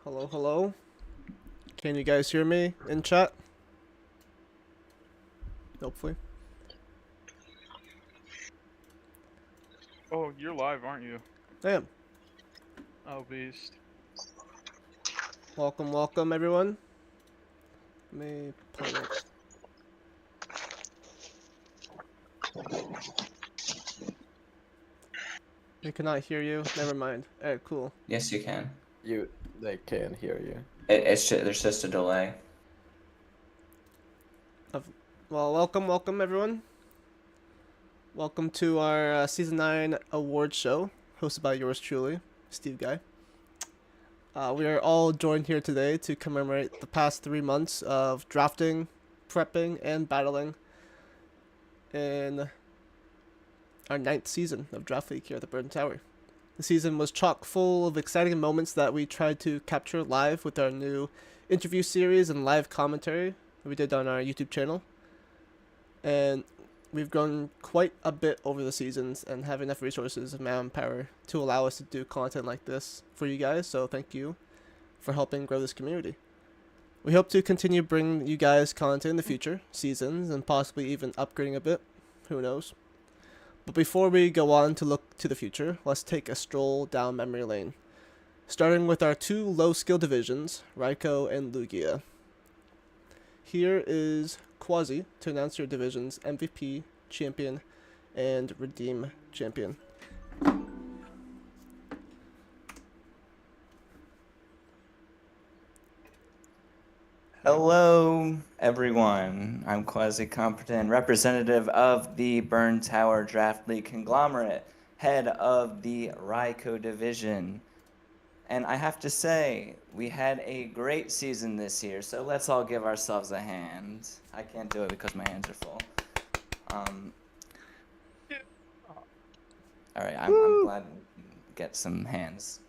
Hello, hello. Can you guys hear me in chat? Hopefully. Oh, you're live, aren't you? I am. Oh, beast. Welcome, welcome, everyone. Let me play next. We cannot hear you. Never mind. Alright, cool. Yes, you can. They can hear you. There's just a delay. Well, welcome, everyone. Welcome to our Season 9 award show, hosted by yours truly, SteveGuy. We are all joined here today to commemorate the past 3 months of drafting, prepping, and battling in our 9th season of Draft League here at the Burden Tower. The season was chock full of exciting moments that we tried to capture live with our new interview series and live commentary that we did on our YouTube channel. And we've grown quite a bit over the seasons and have enough resources and manpower to allow us to do content like this for you guys. So thank you for helping grow this community. We hope to continue bringing you guys content in the future seasons and possibly even upgrading a bit. Who knows? But before we go on to look to the future, let's take a stroll down memory lane. Starting with our two low-skill divisions, Raiko and Lugia. Here is Quasi to announce your division's MVP, Champion, and Redeem Champion. Hello, everyone. I'm quasi-competent representative of the Burn Tower Draft League conglomerate, head of the Raiko division. And I have to say, we had a great season this year, so let's all give ourselves a hand. I can't do it because my hands are full. All right, I'm glad we can get some hands.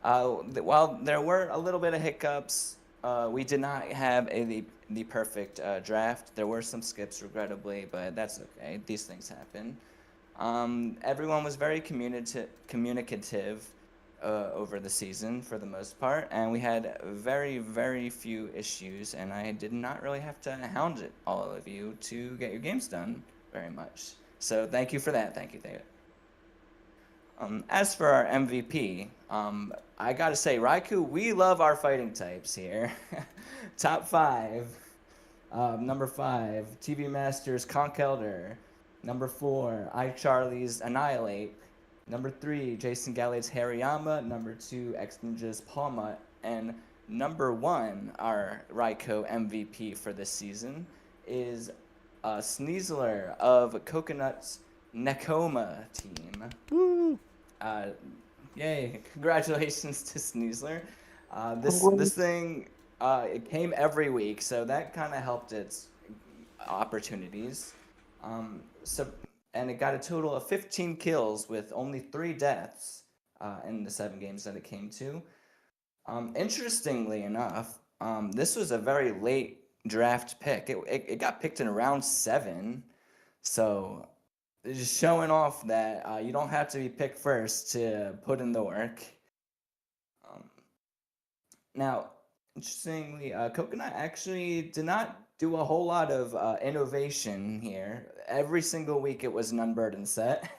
While there were a little bit of hiccups, we did not have the perfect draft. There were some skips, regrettably, but that's okay. These things happen. Everyone was very communicative over the season for the most part, and we had very, very few issues, and I did not really have to hound all of you to get your games done very much. So thank you for that. Thank you, David. As for our MVP, I gotta say, Raikou, we love our fighting types here. Top 5. Number 5, TV Masters Conk Elder. Number 4, iCharlie's Annihilate. Number 3, Jason Gallade's Hariyama. Number 2, X Ninja's Palma. And number 1, our Raikou MVP for this season, is Sneasler of Coconut's Nekoma team. Woo! Yay! Congratulations to Sneasler. This thing it came every week, so that kind of helped its opportunities. And it got a total of 15 kills with only 3 deaths in the 7 games that it came to. Interestingly enough, this was a very late draft pick. It got picked in round 7, so just showing off that you don't have to be picked first to put in the work. Now, interestingly, Coconut actually did not do a whole lot of innovation here. Every single week it was an unburdened set.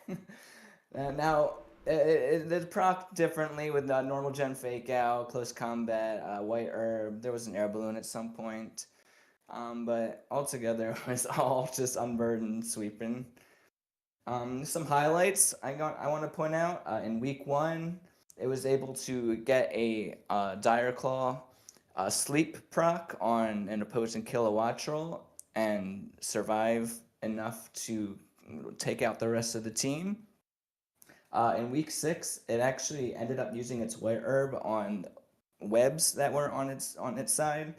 Now, it's proc differently with normal gen fake out, close combat, white herb. There was an air balloon at some point. But altogether it was all just unburdened sweeping. Some highlights I want to point out. In week 1, it was able to get a Dire Claw sleep proc on an opposing Kilowattrel and survive enough to take out the rest of the team. In week 6, it actually ended up using its white herb on webs that were on its side.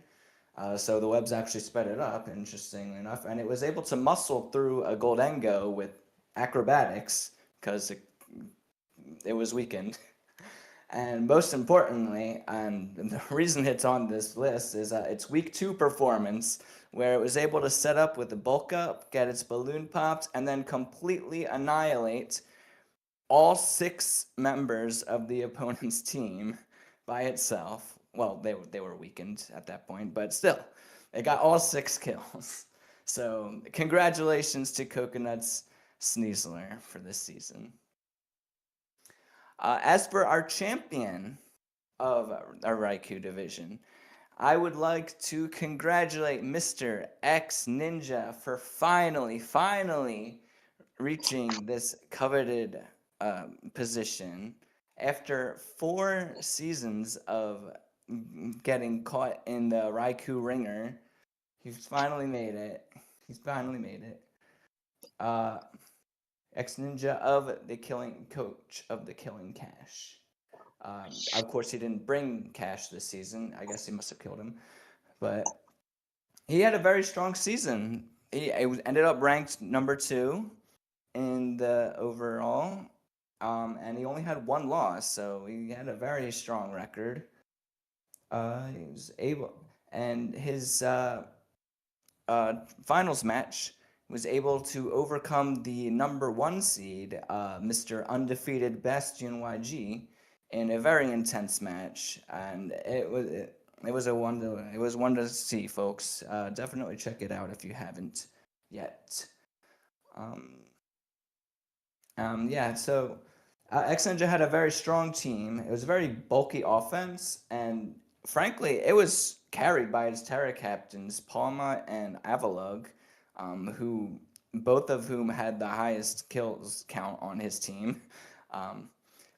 So the webs actually sped it up, interestingly enough, and it was able to muscle through a Goldengo with acrobatics because it was weakened. And most importantly, and the reason it's on this list is its week 2 performance, where it was able to set up with the bulk up, get its balloon popped, and then completely annihilate all 6 members of the opponent's team. by itself. Well, they were weakened at that point, but still, it got all 6 kills. So congratulations to Coconut's Sneasler for this season. As for our champion of our Raikou division, I would like to congratulate Mr. X Ninja for finally reaching this coveted position after 4 seasons of getting caught in the Raikou ringer. He's finally made it. He's finally made it. Ex Ninja of the Killing Coach of the Killing Cash. Of course, he didn't bring Cash this season. I guess he must have killed him. But he had a very strong season. He ended up ranked number 2 in the overall, and he only had 1 loss, so he had a very strong record. He was able, and his finals match was able to overcome the number 1 seed, Mr. Undefeated Bastion YG, in a very intense match, and it was one to see, folks. Definitely check it out if you haven't yet. Yeah, so X Ninja had a very strong team. It was a very bulky offense, and frankly, it was carried by its Terra captains, Palma and Avalug, who both of whom had the highest kills count on his team.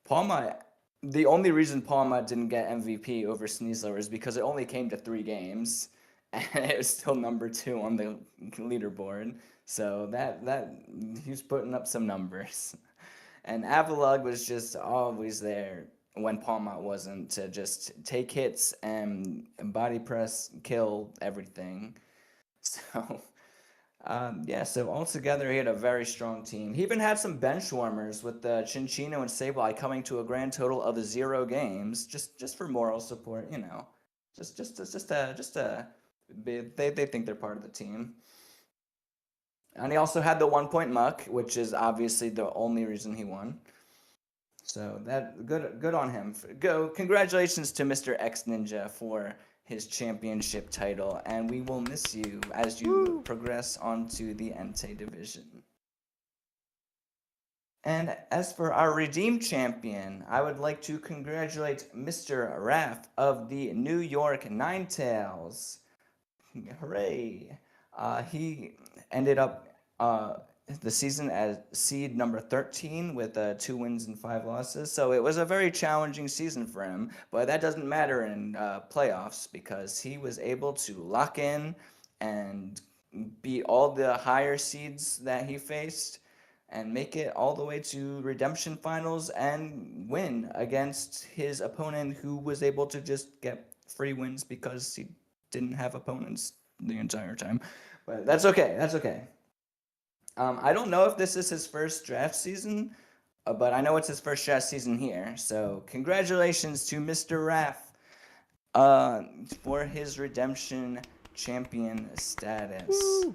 Palma, the only reason Palma didn't get MVP over Sneasler is because it only came to 3 games, and it was still number 2 on the leaderboard. So that he's putting up some numbers. And Avalug was just always there when Palma wasn't, to just take hits and body press, kill everything. So, yeah, so altogether he had a very strong team. He even had some bench warmers with Chinchino and Sableye coming to a grand total of 0 games, just for moral support, you know. They think they're part of the team. And he also had the 1-point muck, which is obviously the only reason he won. So that good on him. Congratulations to Mr. X Ninja for his championship title, and we will miss you as you progress onto the Entei division. And as for our redeemed champion, I would like to congratulate Mr. Raff of the New York Ninetales. Hooray! He ended up the season as seed number 13 with 2 wins and 5 losses. So it was a very challenging season for him, but that doesn't matter in playoffs because he was able to lock in and beat all the higher seeds that he faced and make it all the way to redemption finals and win against his opponent, who was able to just get free wins because he didn't have opponents the entire time. But that's okay. That's okay. I don't know if this is his first draft season, but I know it's his first draft season here. So congratulations to Mr. Raff for his redemption champion status.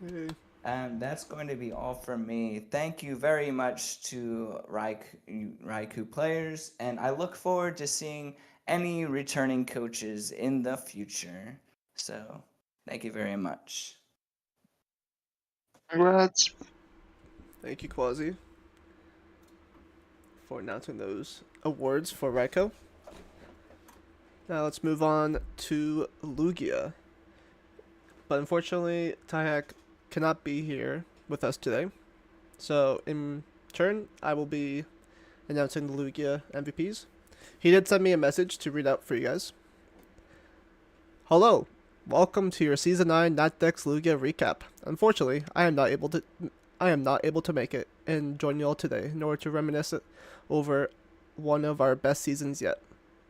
Hey. And that's going to be all from me. Thank you very much to Raikou players, and I look forward to seeing any returning coaches in the future. So, thank you very much. Congrats. Thank you, Quasi, for announcing those awards for Raikou. Now let's move on to Lugia. But unfortunately, Tyhak cannot be here with us today. So in turn, I will be announcing the Lugia MVPs. He did send me a message to read out for you guys. Hello, welcome to your Season 9 Natdex Lugia recap. Unfortunately, I am not able to make it and join you all today in order to reminisce over one of our best seasons yet.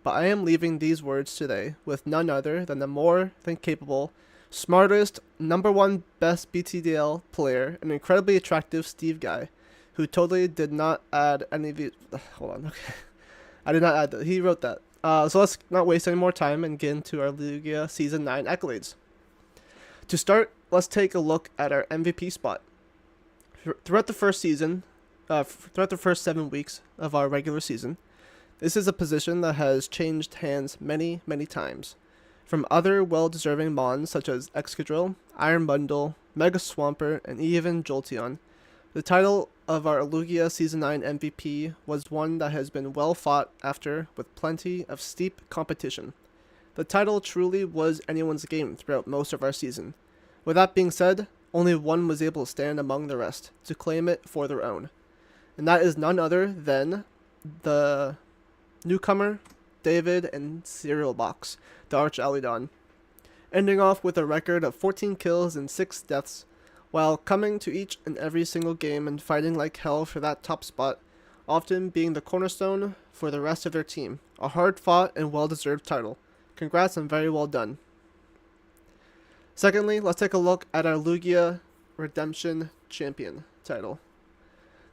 But I am leaving these words today with none other than the more than capable, smartest, #1 best BTDL player, an incredibly attractive SteveGuy, who totally did not add any of these. Hold on, okay. I did not add that. He wrote that. So let's not waste any more time and get into our Lugia Season 9 accolades. To start, let's take a look at our MVP spot. Throughout the first 7 weeks of our regular season, This is a position that has changed hands many, many times. From other well-deserving mons such as Excadrill, Iron Bundle, Mega Swampert, and even Jolteon, the title of our Lugia Season 9 MVP was one that has been well fought after with plenty of steep competition. The title truly was anyone's game throughout most of our season. With that being said, only one was able to stand among the rest to claim it for their own. And that is none other than the newcomer, David and Cereal Box, the Arch Alidon, ending off with a record of 14 kills and 6 deaths, while coming to each and every single game and fighting like hell for that top spot, often being the cornerstone for the rest of their team. A hard-fought and well-deserved title. Congrats and very well done. Secondly, let's take a look at our Lugia Redemption Champion title.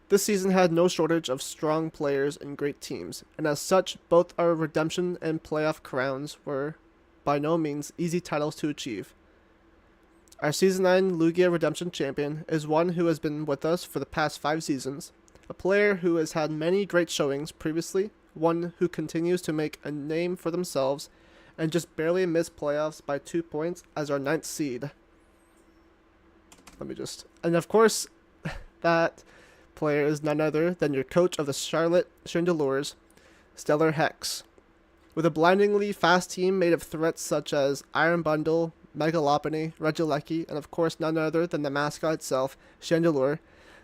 This season had no shortage of strong players and great teams, and as such, both our Redemption and Playoff crowns were by no means easy titles to achieve. Our Season 9 Lugia Redemption Champion is one who has been with us for the past 5 seasons, a player who has had many great showings previously, one who continues to make a name for themselves, and just barely missed playoffs by 2 points as our 9th seed. And of course, that player is none other than your coach of the Charlotte Chandelures, Stellar Hex. With a blindingly fast team made of threats such as Iron Bundle, Megalopony, Regieleki, and of course none other than the mascot itself, Chandelure,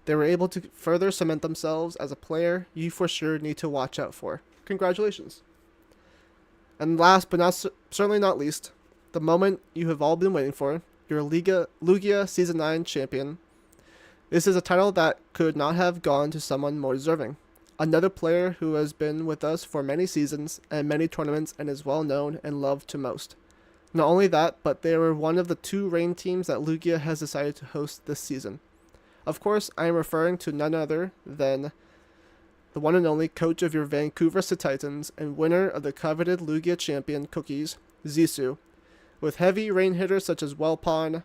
they were able to further cement themselves as a player you for sure need to watch out for. Congratulations. And last but certainly not least, the moment you have all been waiting for, your Lugia Season 9 champion. This is a title that could not have gone to someone more deserving. Another player who has been with us for many seasons and many tournaments and is well known and loved to most. Not only that, but they were one of the 2 rain teams that Lugia has decided to host this season. Of course, I am referring to none other than the one and only coach of your Vancouver City Titans and winner of the coveted Lugia champion cookies, Zissou. With heavy rain hitters such as Welpon,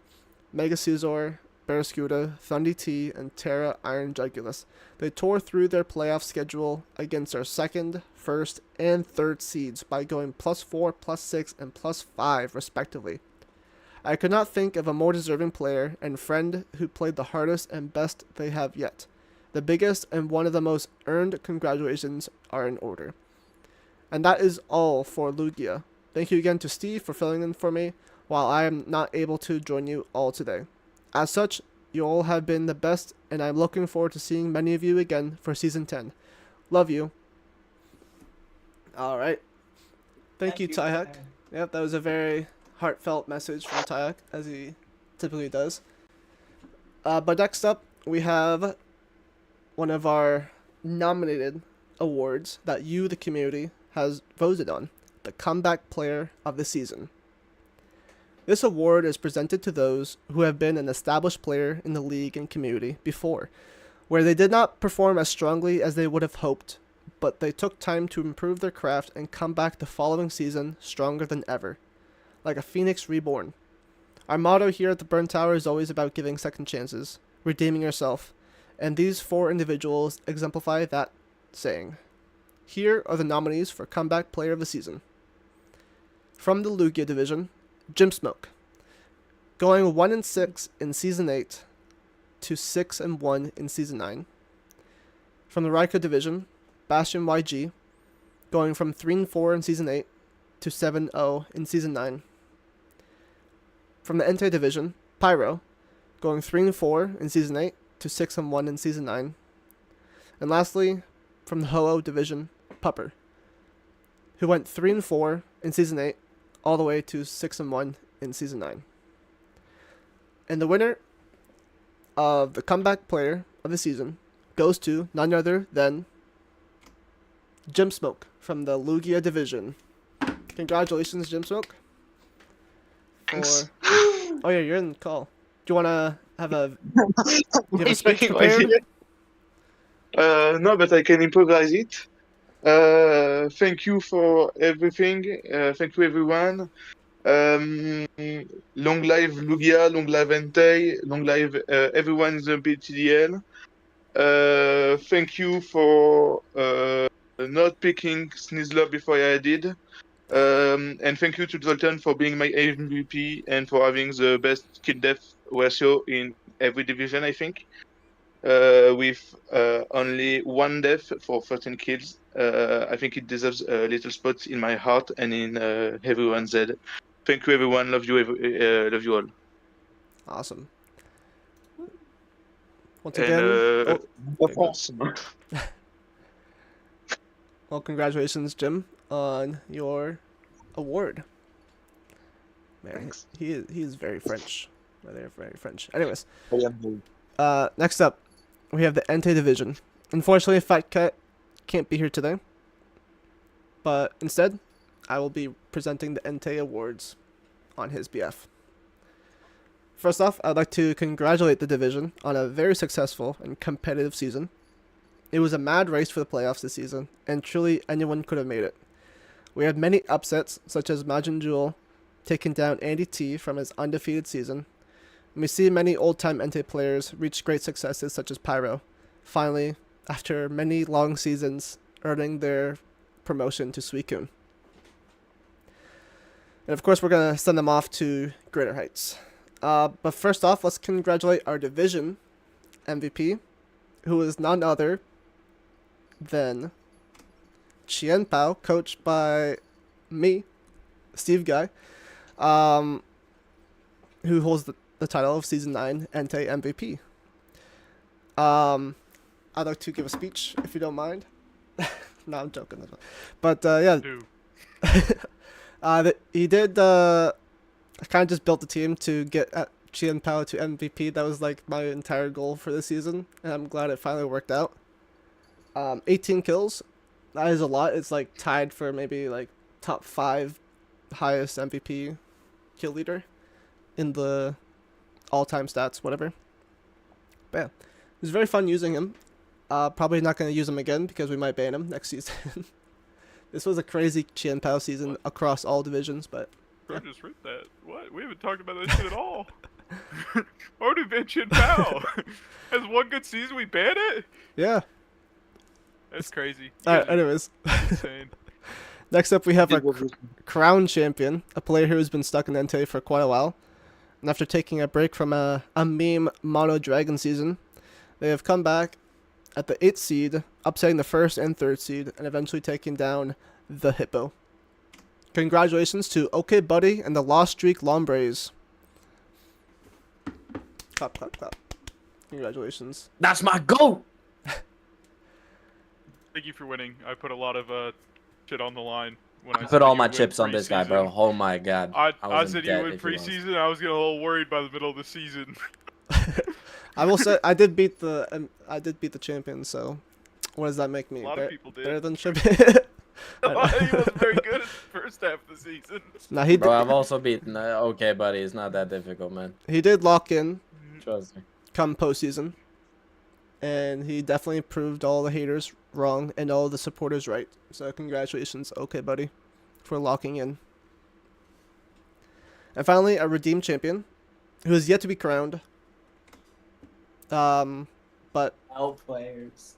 Mega Caesar, Barraskewda, Thundy T, and Terra Iron Jugulus, they tore through their playoff schedule against our 2nd, 1st, and 3rd seeds by going +4, +6, and +5 respectively. I could not think of a more deserving player and friend who played the hardest and best they have yet. The biggest and one of the most earned congratulations are in order. And that is all for Lugia. Thank you again to Steve for filling in for me while I am not able to join you all today. As such, you all have been the best, and I'm looking forward to seeing many of you again for Season 10. Love you. Alright. Thank you, Tyhek. Yep, that was a very heartfelt message from Tyhek, as he typically does. But next up, we have one of our nominated awards that you, the community, has voted on. The Comeback Player of the Season. This award is presented to those who have been an established player in the league and community before, where they did not perform as strongly as they would have hoped, but they took time to improve their craft and come back the following season stronger than ever, like a phoenix reborn. Our motto here at the Burn Tower is always about giving second chances, redeeming yourself, and these 4 individuals exemplify that saying. Here are the nominees for Comeback Player of the Season. From the Lugia division, Jim Smoke, going 1-6 in Season 8 to 6-1 in Season 9. From the Raikou division, Bastion YG, going from 3-4 in Season 8 to 7-0 in Season 9. From the Entei division, Pyro, going 3-4 in Season 8 to 6-1 in Season 9. And lastly, from the Ho-Oh division, Pupper, who went 3-4 in Season 8 all the way to 6-1 in Season 9. And the winner of the Comeback Player of the Season goes to none other than Jim Smoke from the Lugia division. Congratulations, Jim Smoke. Thanks. Oh yeah, you're in the call. Do you want to have a, you have a I'm speech making prepared? no, but I can improvise it. Thank you for everything. Thank you, everyone. Long live Lugia, long live Entei, long live everyone in the BTDL. Thank you for not picking Snizzler before I did. And thank you to Zoltan for being my MVP and for having the best kill death ratio in every division, I think. With only one death for 13 kills. I think it deserves a little spot in my heart and in everyone's head. Thank you, everyone. Love you, love you all. Awesome. Once And again, awesome. well, congratulations, Jim, on your award. Man, Thanks. he is very French. They're very French. Anyways, I am next up, we have the Entei division. Unfortunately, Fat Cat can't be here today, but instead, I will be presenting the Entei awards on his behalf. First off, I'd like to congratulate the division on a very successful and competitive season. It was a mad race for the playoffs this season, and truly anyone could have made it. We had many upsets, such as Majin Jewel taking down Andy T from his undefeated season. And we see many old-time Entei players reach great successes, such as Pyro, finally, after many long seasons, earning their promotion to Suicune. And of course, we're going to send them off to greater heights. But first off, let's congratulate our division MVP, who is none other than Chien Pao, coached by me, SteveGuy, who holds the title of Season 9 Entei MVP. I'd like to give a speech, if you don't mind. No, I'm joking. But, yeah. He did, I kind of just built the team to get Chien Pao to MVP. That was, like, my entire goal for this season, and I'm glad it finally worked out. 18 kills. That is a lot. It's, like, tied for maybe, like, top 5 highest MVP kill leader in the all-time stats, whatever. But yeah, it was very fun using him. Probably not going to use him again because we might ban him next season. This was a crazy Chien Pao season across all divisions, but Bro, just read that. What? We haven't talked about that shit at all. Why would we ban Chin Pao? Has one good season, we ban it? yeah. That's crazy. Alright, anyways. Insane. Next up, we have our crown champion, a player who has been stuck in Entei for quite a while. And after taking a break from a meme mono dragon season, they have come back at the 8th seed, upsetting the 1st and 3rd seed, and eventually taking down the Hippo. Congratulations to OK Buddy and the Lost Streak Lombres. Clap, clap, clap. Congratulations. That's my goat. Thank you for winning. I put a lot of shit on the line when I I said put all you my win chips on this guy, bro. preseason. Oh my god. I was in said you debt win if he lost. preseason. I was getting a little worried by the middle of the season. I will say I did beat the champion. So, what does that make me? A lot of people did. Better than champion. He wasn't very good at the first half of the season. Nah, he Bro, did. I've also beaten. Okay, buddy. It's not that difficult, man. He did lock in Trust me. come postseason, and he definitely proved all the haters wrong and all the supporters right. So congratulations, OK Buddy, for locking in. And finally, a redeemed champion, who is yet to be crowned. But All players.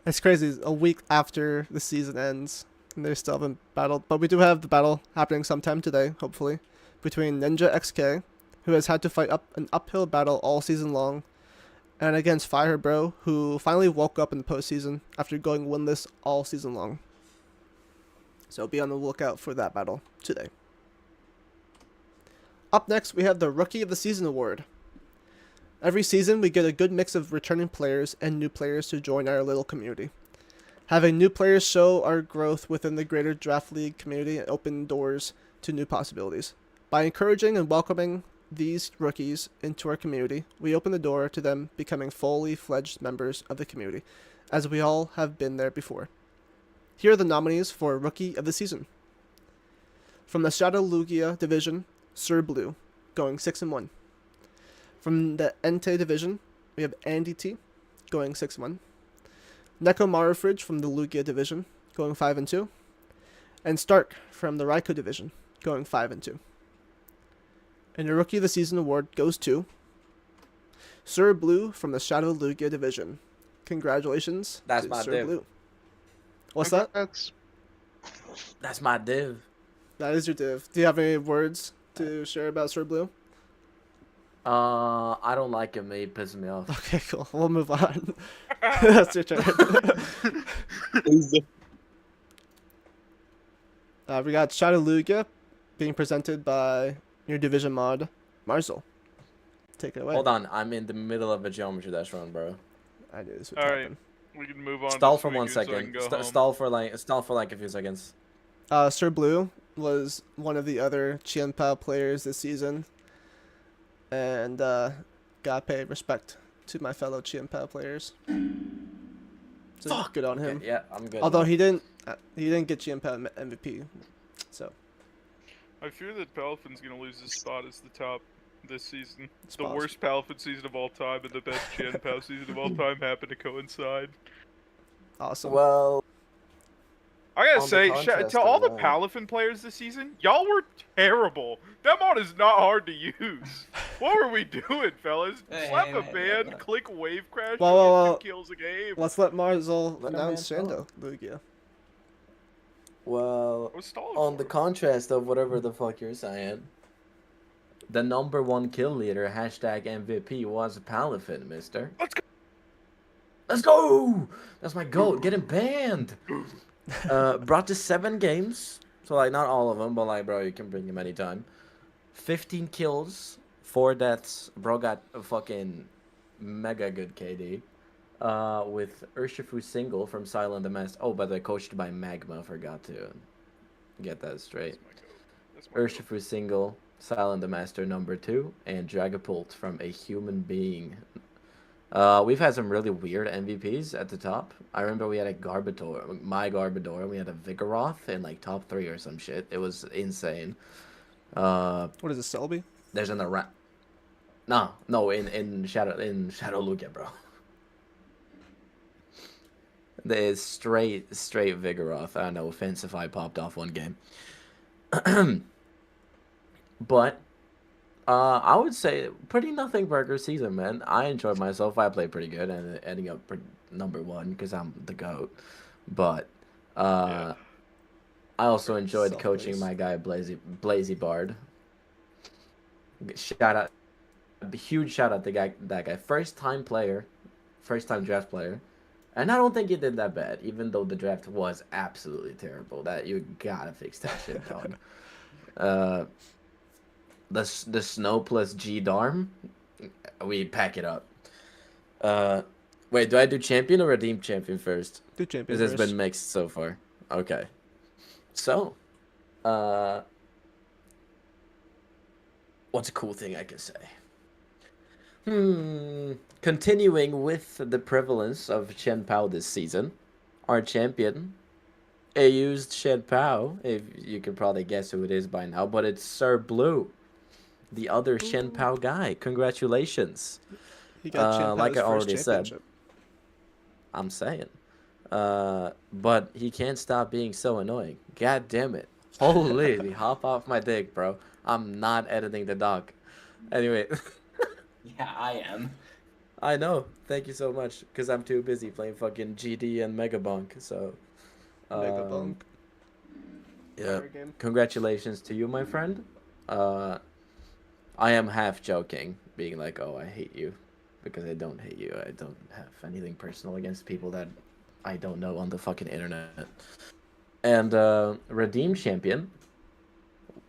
it's crazy. A week after the season ends, and they still haven't battled. But we do have the battle happening sometime today, hopefully, between Ninja XK, who has had to fight up an uphill battle all season long, and against Fire Bro, who finally woke up in the postseason after going winless all season long. So be on the lookout for that battle today. Up next, we have the Rookie of the Season award. Every season, we get a good mix of returning players and new players to join our little community. Having new players show our growth within the greater Draft League community and open doors to new possibilities. By encouraging and welcoming these rookies into our community, we open the door to them becoming fully fledged members of the community, as we all have been there before. Here are the nominees for Rookie of the Season. From the Shadow Lugia division, Sir Blue, going 6-1. From the Entei division, we have Andy T, going 6-1. Neko Marufridge from the Lugia division, going 5-2. And Stark from the Raikou division, going 5-2. And the Rookie of the Season award goes to Sir Blue from the Shadow Lugia division. Congratulations That's to my Sir dude. Blue. What's that? That's my div. That is your div. Do you have any words to share about Sir Blue? I don't like him. He pisses me off. Okay, cool. We'll move on. That's your turn. We got Shadowluga being presented by your division mod, Marzel. Take it away. Hold on, I'm in the middle of a geometry dash run, bro. I knew this would All right. happen. We can move on. Stall to for 1 Swingu so I can second. go home. Stall for like a few seconds. Sir Blue was one of the other Chien Pao players this season. And gotta pay respect to my fellow Chien Pao players. So Fuck! good on him. Okay, yeah, I'm good. Although now. he didn't get Chien Pao MVP. So I fear that Palafin's gonna lose his spot as the top this season. It's the possible. worst Palafin season of all time and the best Chien Pao season of all time happen to coincide. awesome. Well, I gotta On the say, contrast to all the of that- Palafin players this season, y'all were terrible. That mod is not hard to use. What were we doing, fellas? Hey, Slap hey, a hey, band, hey. click wave crash, Whoa, and whoa, get 2 kills a game. Let's let Marzel Let a announce man talk. Shadowluga. well, I was stalling on for the it. contrast of whatever the fuck you're saying, the #1 kill leader #MVP was Palafin, mister. Let's go. Let's go! That's my goat. Get him banned. Brought to 7 games, so like not all of them, but like bro, you can bring him anytime. 15 kills, 4 deaths. Bro got a fucking mega good KD. With Urshifu single from Silent the Master. Oh, by the way, coached by Magma. Forgot to get that straight. That's my goat. Urshifu single, Silent the Master #2, and Dragapult from a human being. We've had some really weird MVPs at the top. I remember we had a Garbodor, my Garbodor, and we had a Vigoroth in like top 3 or some shit. It was insane. What is it, Selby? There's an around. No, in Shadowluga, bro. There's straight Vigoroth. I know, offense if I popped off one game. But I would say pretty nothing burger season, man. I enjoyed myself. I played pretty good and ending up #1 because I'm the GOAT. But Yeah. I also enjoyed Self-praise. coaching my guy Blazy Bard. Shout out, huge shout out to that guy. First time draft player. And I don't think he did that bad, even though the draft was absolutely terrible. That you gotta fix that shit, dog. The snow plus G Darm, we pack it up. Wait, do I do champion or redeem champion first? Do champion Because it's first. been mixed so far. Okay. So, what's a cool thing I can say? Continuing with the prevalence of Chen Pao this season, our champion, a used Chen Pao, if you can probably guess who it is by now, but it's Sir Blue, the other Chen Pao guy. Congratulations. He got Chien like Pao's I first already said. championship. I'm saying. But he can't stop being so annoying. God damn it. Holy, hop off my dick, bro. I'm not editing the doc. Anyway. Yeah, I am. I know. Thank you so much. Because I'm too busy playing fucking GD and Megabunk. So. Mega bunk. Yeah. Fire game. Congratulations to you, my friend. I am half joking, being like, oh, I hate you. Because I don't hate you. I don't have anything personal against people that I don't know on the fucking internet. And Redeem Champion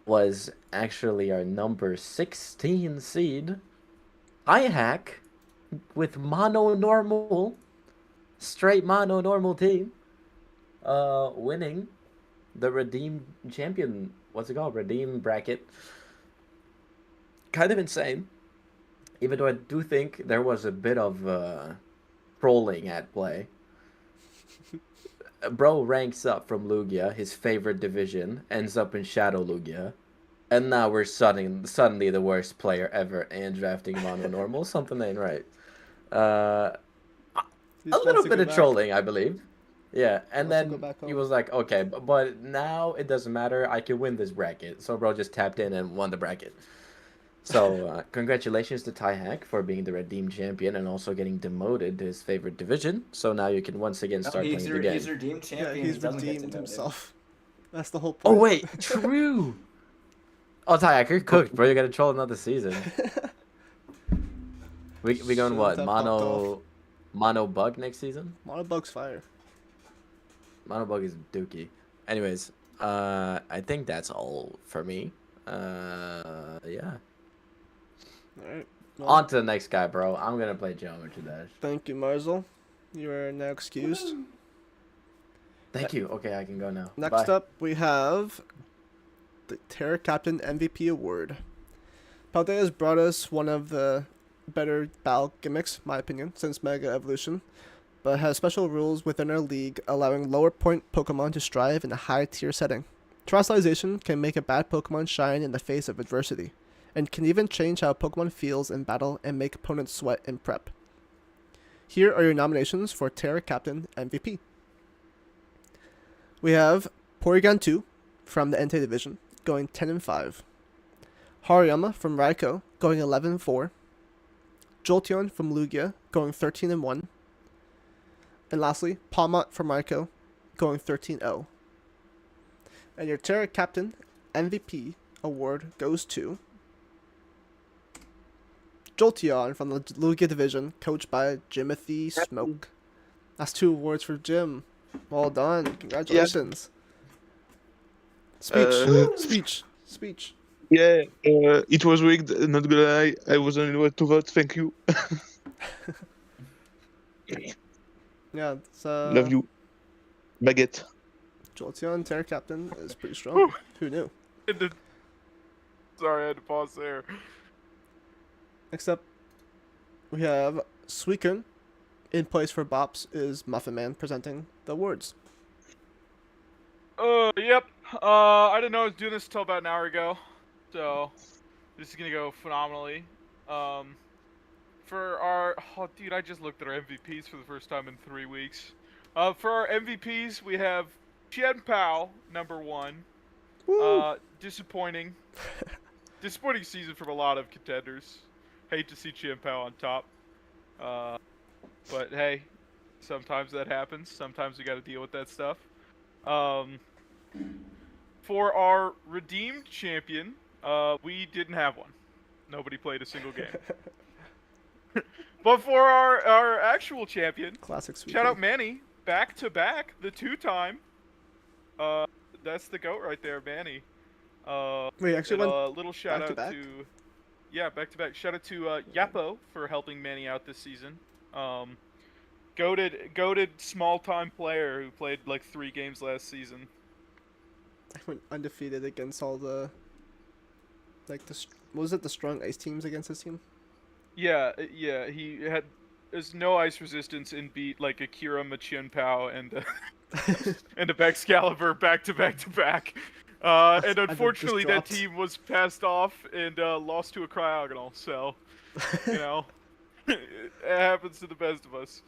was actually our number 16 seed. Hack with straight mono normal team. Winning the Redeem Champion, what's it called? Redeem bracket. Kind of insane. Even though I do think there was a bit of trolling at play. Bro ranks up from Lugia, his favorite division, ends up in Shadowluga. And now we're suddenly the worst player ever and drafting mono normal. Something ain't right. A He just little wants to bit go of back. trolling, I believe. Yeah, and Wants to go then back he home. was like, okay, but now it doesn't matter. I can win this bracket. So bro just tapped in and won the bracket. So congratulations to Ty Hack for being the redeemed champion and also getting demoted to his favorite division. So now you can once again No, start playing the he's game. redeemed Yeah, champion. he's He doesn't get redeemed demoted. himself. That's the whole Oh point. wait, true. Oh Ty Hack, you're cooked, bro. You gotta troll another season. We going Shouldn't what? have popped off. Mono bug next season? Monobug's fire. Mono bug is dookie. Anyways, I think that's all for me. Yeah. Alright. Well, On to the next guy, bro. I'm gonna play Geometry Dash. thank you, Marzel. You are now excused. Thank you. Okay, I can go now. Next Bye. up, we have the Terra Captain MVP Award. Paldea has brought us one of the better battle gimmicks, my opinion, since Mega Evolution, but has special rules within our league allowing lower point Pokemon to strive in a high tier setting. Terrestrialization can make a bad Pokemon shine in the face of adversity, and can even change how a Pokemon feels in battle and make opponents sweat in prep. Here are your nominations for Terra Captain MVP. We have Porygon 2 from the Entei Division, going 10-5. Hariyama from Raikou, going 11-4. Jolteon from Lugia, going 13-1. And lastly, Palmont from Raikou, going 13-0. And your Terra Captain MVP award goes to Jolteon from the Lugia Division, coached by Jimothy Smoke. That's 2 awards for Jim. Well done. Congratulations. Speech. Yeah, it was rigged. Not gonna lie, I wasn't able to vote. Thank you. Yeah, it's, Love you, Baguette. Jolteon, Terra Captain is pretty strong. Who knew? Sorry, I had to pause there. Next up, we have Suicune. In place for Bops is Muffin Man presenting the awards. Yep. I didn't know I was doing this until about an hour ago, so this is gonna go phenomenally. For our, oh dude, I just looked at our MVPs for the first time in 3 weeks. For our MVPs, we have Chen Pao, number 1. Woo! Disappointing. Disappointing season from a lot of contenders. Hate to see Chen Pao on top. But hey, sometimes that happens. Sometimes we got to deal with that stuff. For our redeemed champion, we didn't have one. Nobody played a single game. But for our actual champion, Classic Suicune. shout out Manny, back to back, the 2-time. That's the GOAT right there, Manny. Wait, actually and went a little shout out back-to-back? to, yeah, back to back. Shout out to Yappo for helping Manny out this season. Goated small time player who played like 3 games last season. I went undefeated against all the, like, what was it, the strong ice teams against his team? Yeah, he had there's no ice resistance and beat like Akira Machin Pao and and a Excalibur back to back to back. And unfortunately that team was passed off and lost to a Cryogonal, so you know it happens to the best of us.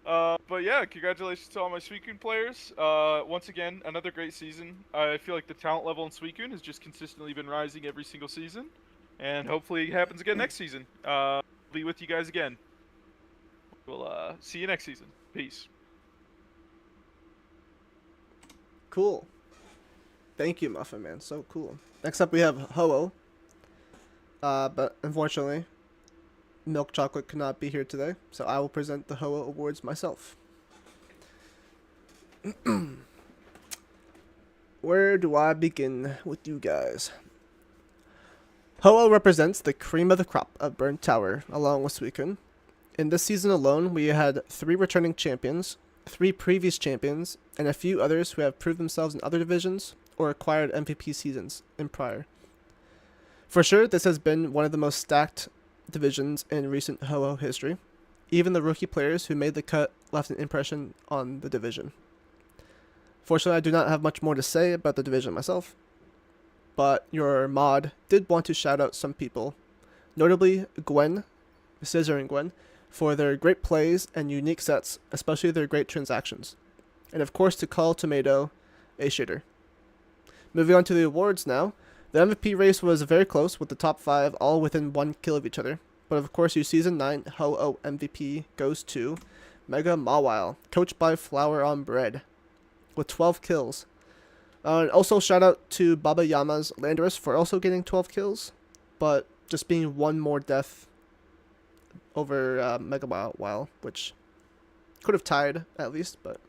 But yeah, congratulations to all my Suicune players. Once again, another great season. I feel like the talent level in Suicune has just consistently been rising every single season. And hopefully it happens again next season. I'll be with you guys again. We'll see you next season. Peace. Cool. Thank you, Muffin Man. So cool. Next up, we have Ho-Oh. But unfortunately, Milk Chocolate could not be here today, so I will present the Ho-Oh Awards myself. Where do I begin with you guys? Ho-Oh represents the cream of the crop of Burnt Tower, along with Suicune. In this season alone, we had 3 returning champions, 3 previous champions, and a few others who have proved themselves in other divisions or acquired MVP seasons in prior. For sure, this has been one of the most stacked divisions in recent Ho-Oh history. Even the rookie players who made the cut left an impression on the division. Fortunately, I do not have much more to say about the division myself, but your mod did want to shout out some people, notably Gwen, Scissor and Gwen, for their great plays and unique sets, especially their great transactions. And of course to call Tomato a shitter. Moving on to the awards now, The MVP race was very close, with the top 5 all within 1 kill of each other. But of course, your Season 9 Ho-Oh MVP goes to Mega Mawile, coached by Flour on Bread, with 12 kills. And also shout out to Baba Yama's Landorus for also getting 12 kills, but just being one more death over Mega Mawile, which could have tied at least. But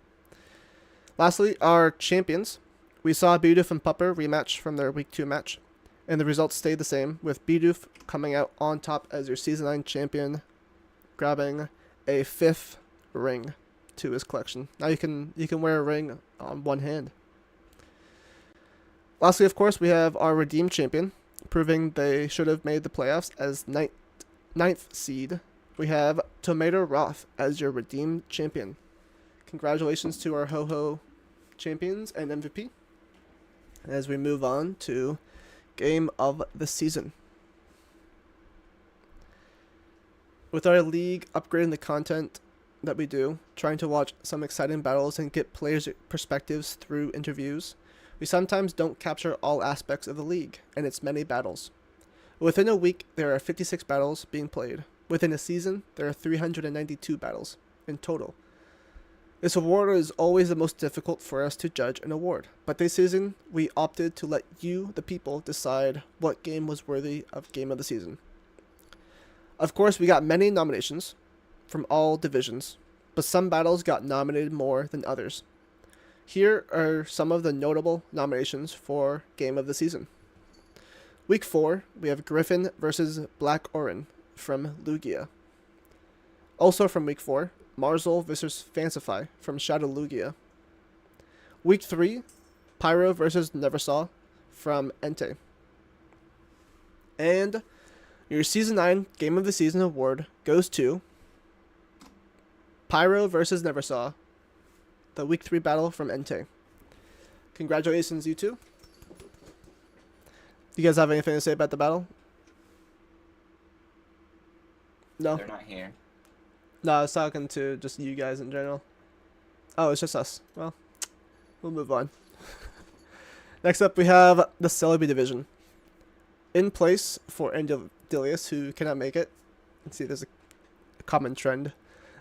lastly, our champions. We saw Bidoof and Pupper rematch from their Week 2 match, and the results stayed the same, with Bidoof coming out on top as your Season 9 champion, grabbing a 5th ring to his collection. Now you can wear a ring on one hand. Lastly, of course, we have our redeemed champion, proving they should have made the playoffs as ninth seed. We have Tomato Roth as your redeemed champion. Congratulations to our Ho-Ho champions and MVP. As we move on to Game of the Season. With our league upgrading the content that we do, trying to watch some exciting battles and get players' perspectives through interviews, we sometimes don't capture all aspects of the league and its many battles. Within a week, there are 56 battles being played. Within a season, there are 392 battles in total. This award is always the most difficult for us to judge an award, but this season, we opted to let you, the people, decide what game was worthy of Game of the Season. Of course, we got many nominations from all divisions, but some battles got nominated more than others. Here are some of the notable nominations for Game of the Season. Week 4, we have Griffin versus Black Orin from Lugia. Also from Week 4, Marzul vs Fancify from Shadow Lugia. Week 3, Pyro vs Neversaw from Entei. And your Season 9 Game of the Season award goes to Pyro vs Neversaw, the Week 3 battle from Entei. Congratulations, you two. Do you guys have anything to say about the battle? No? They're not here. No, I was talking to just you guys in general. Oh, it's just us. Well, we'll move on. Next up, we have the Celebi division. In place for Andilius, who cannot make it. Let's see, there's a common trend.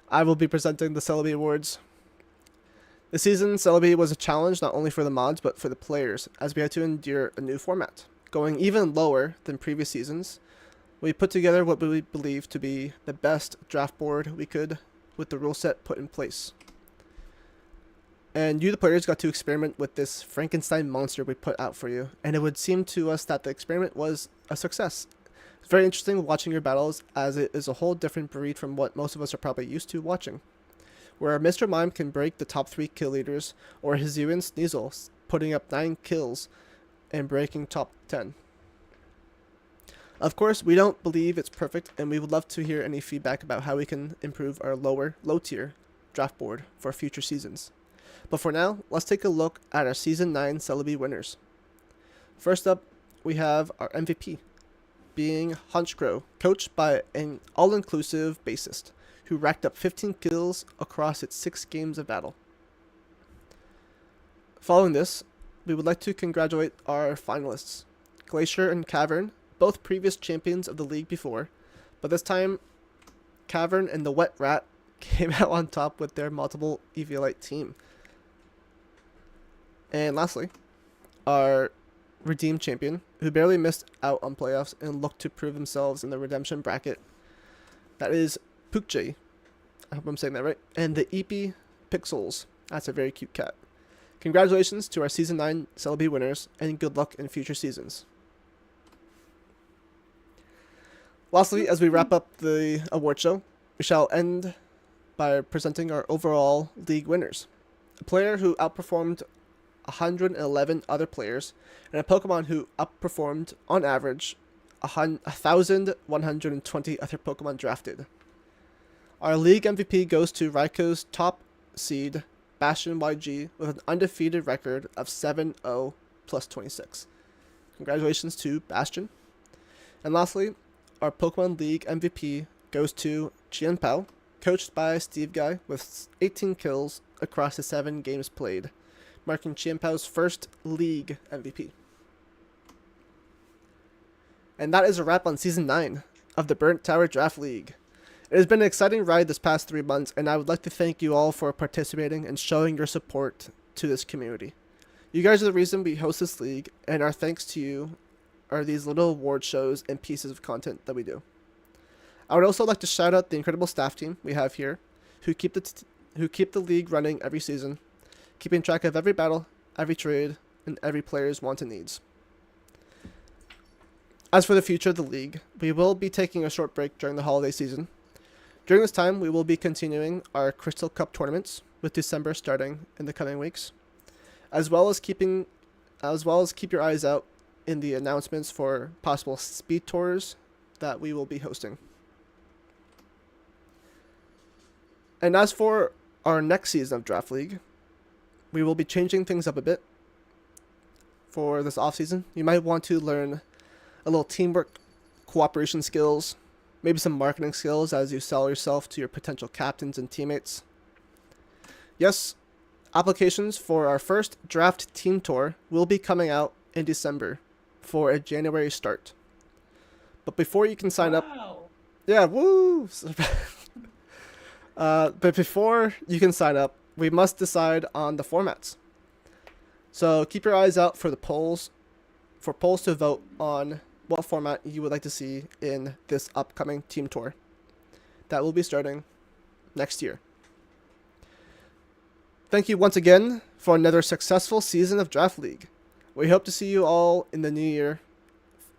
I will be presenting the Celebi awards. This season, Celebi was a challenge not only for the mods, but for the players, as we had to endure a new format. Going even lower than previous seasons, we put together what we believe to be the best draft board we could with the rule set put in place. And you, the players, got to experiment with this Frankenstein monster we put out for you, and it would seem to us that the experiment was a success. It's very interesting watching your battles, as it is a whole different breed from what most of us are probably used to watching. Where Mr. Mime can break the top 3 kill leaders, or Hisuian Sneasel putting up 9 kills and breaking top 10. Of course, we don't believe it's perfect, and we would love to hear any feedback about how we can improve our low-tier draft board for future seasons. But for now, let's take a look at our Season 9 Celebi winners. First up, we have our MVP, being Hunchcrow, coached by an all-inclusive bassist, who racked up 15 kills across its 6 games of battle. Following this, we would like to congratulate our finalists, Glacier and Cavern, both previous champions of the league before, but this time, Cavern and the Wet Rat came out on top with their multiple Eviolite team. And lastly, our redeemed champion, who barely missed out on playoffs and looked to prove themselves in the redemption bracket. That is Pukje. I hope I'm saying that right. And the EP Pixels. That's a very cute cat. Congratulations to our Season 9 Celebi winners, and good luck in future seasons. Lastly, as we wrap up the award show, we shall end by presenting our overall league winners. A player who outperformed 111 other players, and a Pokemon who outperformed, on average, 1,120 other Pokemon drafted. Our league MVP goes to Raiko's top seed, Bastion YG, with an undefeated record of 7-0 plus 26. Congratulations to Bastion. And lastly, our Pokemon League MVP goes to Jianpao, coached by SteveGuy, with 18 kills across the 7 games played, marking Jianpao's first league MVP. And that is a wrap on Season 9 of the Burnt Tower Draft League. It has been an exciting ride this past 3 months, and I would like to thank you all for participating and showing your support to this community. You guys are the reason we host this league, and our thanks to you are these little award shows and pieces of content that we do. I would also like to shout out the incredible staff team we have here, who keep the league running every season, keeping track of every battle, every trade, and every player's wants and needs. As for the future of the league, we will be taking a short break during the holiday season. During this time, we will be continuing our Crystal Cup tournaments, with December starting in the coming weeks, as well as keep your eyes out in the announcements for possible speed tours that we will be hosting. And as for our next season of Draft League, we will be changing things up a bit for this offseason. You might want to learn a little teamwork, cooperation skills, maybe some marketing skills as you sell yourself to your potential captains and teammates. Yes, applications for our first draft team tour will be coming out in December for a January start. But before you can sign up... Yeah, woo! But before you can sign up, we must decide on the formats. So keep your eyes out for the polls to vote on what format you would like to see in this upcoming team tour that will be starting next year. Thank you once again for another successful season of Draft League. We hope to see you all in the new year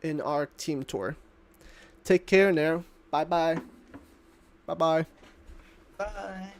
in our team tour. Take care now. Bye-bye. Bye-bye. Bye.